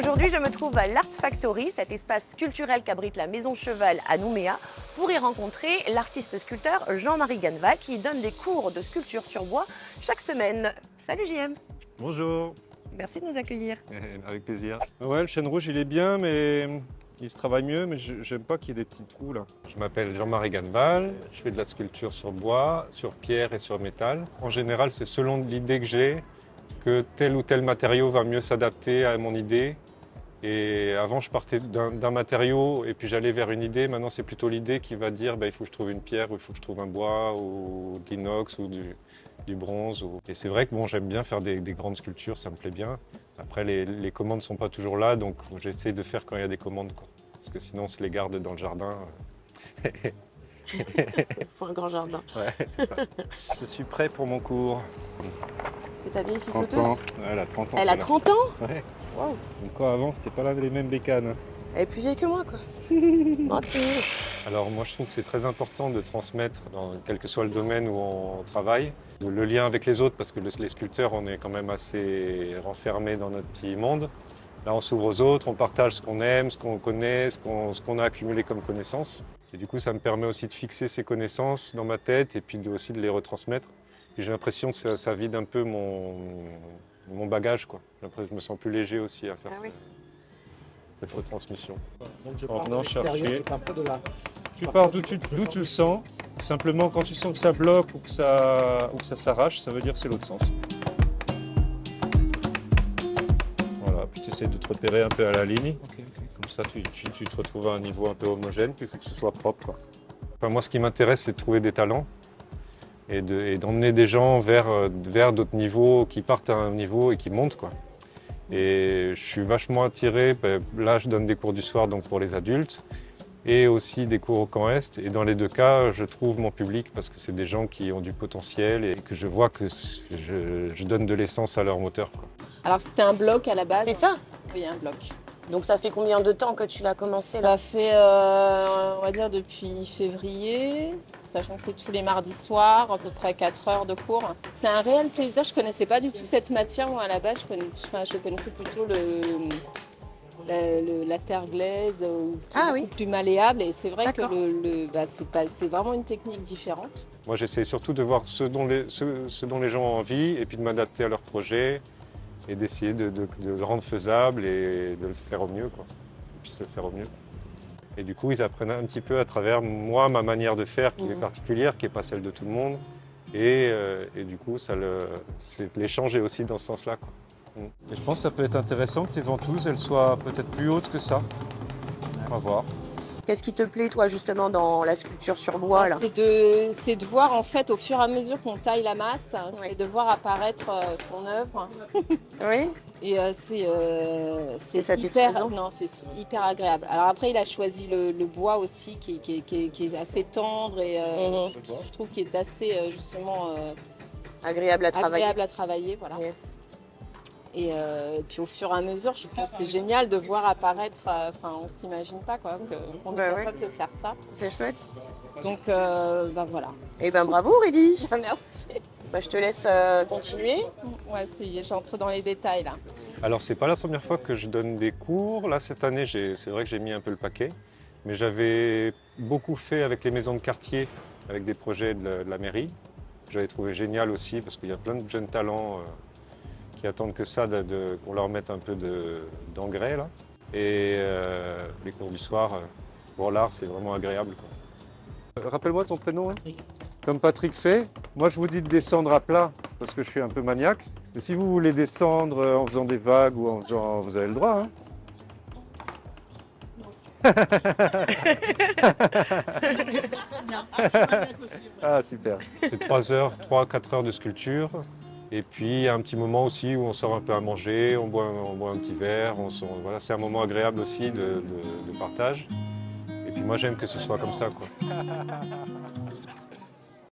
Aujourd'hui, je me trouve à l'Art Factory, cet espace culturel qu'abrite la Maison Cheval à Nouméa, pour y rencontrer l'artiste sculpteur Jean-Marie Ganneval qui donne des cours de sculpture sur bois chaque semaine. Salut JM. Bonjour. Merci de nous accueillir. Avec plaisir. Ouais, le chêne rouge, il est bien, mais il se travaille mieux, mais j'aime pas qu'il y ait des petits trous là. Je m'appelle Jean-Marie Ganneval, je fais de la sculpture sur bois, sur pierre et sur métal. En général, c'est selon l'idée que j'ai que tel ou tel matériau va mieux s'adapter à mon idée. Et avant, je partais d'un matériau et puis j'allais vers une idée. Maintenant, c'est plutôt l'idée qui va dire il faut que je trouve une pierre, ou il faut que je trouve un bois, ou de l'inox, ou du bronze. Et c'est vrai que bon, j'aime bien faire des grandes sculptures, ça me plaît bien. Après, les commandes ne sont pas toujours là, donc j'essaie de faire quand il y a des commandes, quoi. Parce que sinon, on se les garde dans le jardin. Il faut un grand jardin. Ouais, c'est ça. Je suis prêt pour mon cours. C'est ta vieille scie 30 sauteuse? ans. Ouais, elle a 30 ans. Elle a 30 ans? Ouais. Wow. Donc quoi, avant, c'était pas là les mêmes bécanes. Elle est plus vieille que moi, quoi. Alors moi, je trouve que c'est très important de transmettre, quel que soit le domaine où on travaille, le lien avec les autres, parce que les sculpteurs, on est quand même assez renfermés dans notre petit monde. Là, on s'ouvre aux autres, on partage ce qu'on aime, ce qu'on connaît, ce qu'on a accumulé comme connaissances. Et du coup, ça me permet aussi de fixer ces connaissances dans ma tête et puis aussi de les retransmettre. Et j'ai l'impression que ça vide un peu mon bagage, quoi. Je me sens plus léger aussi à faire cette retransmission. Donc je En pars venant de l'extérieur, chercher. je pars pas de là. Tu pars d'où tu le sens. Simplement, quand tu sens que ça bloque ou que ça s'arrache, ça veut dire que c'est l'autre sens. Voilà, puis tu essaies de te repérer un peu à la ligne. Okay. Comme ça, tu te retrouves à un niveau un peu homogène, puis il faut que ce soit propre, quoi. Enfin, moi, ce qui m'intéresse, c'est de trouver des talents et d'emmener des gens vers d'autres niveaux, qui partent à un niveau et qui montent, quoi. Et je suis vachement attiré, là je donne des cours du soir donc pour les adultes et aussi des cours au Camp Est. Et dans les deux cas, je trouve mon public parce que c'est des gens qui ont du potentiel et que je vois que je donne de l'essence à leur moteur, quoi. Alors c'était un bloc à la base. C'est ça? Oui, un bloc. Donc ça fait combien de temps que tu l'as commencé là? Ça fait, on va dire, depuis février, sachant que c'est tous les mardis soirs, à peu près 4 heures de cours. C'est un réel plaisir, je ne connaissais pas du tout cette matière. Moi, à la base, je connaissais plutôt la terre glaise, beaucoup plus malléable. Et c'est vrai que c'est vraiment une technique différente. Moi, j'essaie surtout de voir ce dont les gens ont envie et puis de m'adapter à leurs projets et d'essayer de le rendre faisable et de le faire au mieux, quoi. Puisse le faire au mieux. Et du coup, ils apprennent un petit peu à travers moi, ma manière de faire qui est particulière, qui n'est pas celle de tout le monde. Et du coup, l'échange est aussi dans ce sens-là, quoi. Et je pense que ça peut être intéressant que tes ventouses, elles soient peut-être plus hautes que ça. On va voir. Qu'est-ce qui te plaît, toi, justement, dans la sculpture sur bois là? C'est de voir, en fait, au fur et à mesure qu'on taille la masse, c'est de voir apparaître son œuvre. Oui. Et c'est satisfaisant. c'est hyper agréable. Alors après, il a choisi le bois aussi, qui est assez tendre et je trouve qu'il est assez, justement, agréable à travailler. Agréable à travailler, voilà. Yes. Et puis au fur et à mesure, je trouve que c'est génial de voir apparaître, on ne s'imagine pas qu'on est capable de faire ça. C'est chouette. Donc voilà. Eh ben bravo Aurélie. Merci. Je te laisse continuer. Ouais, j'entre dans les détails là. Alors c'est pas la première fois que je donne des cours. Là cette année, c'est vrai que j'ai mis un peu le paquet. Mais j'avais beaucoup fait avec les maisons de quartier, avec des projets de la mairie. J'avais trouvé génial aussi parce qu'il y a plein de jeunes talents qui attendent que ça, qu'on leur mette un peu d'engrais là. Et les cours du soir, pour l'art, c'est vraiment agréable, quoi. Rappelle-moi ton prénom. Hein. Comme Patrick fait, moi je vous dis de descendre à plat parce que je suis un peu maniaque. Mais si vous voulez descendre en faisant des vagues ou en faisant, vous avez le droit. Hein. Ah super. C'est 3-4 heures de sculpture. Et puis il y a un petit moment aussi où on sort un peu à manger, on boit un petit verre. Voilà, c'est un moment agréable aussi de partage. Et puis moi j'aime que ce soit comme ça, quoi.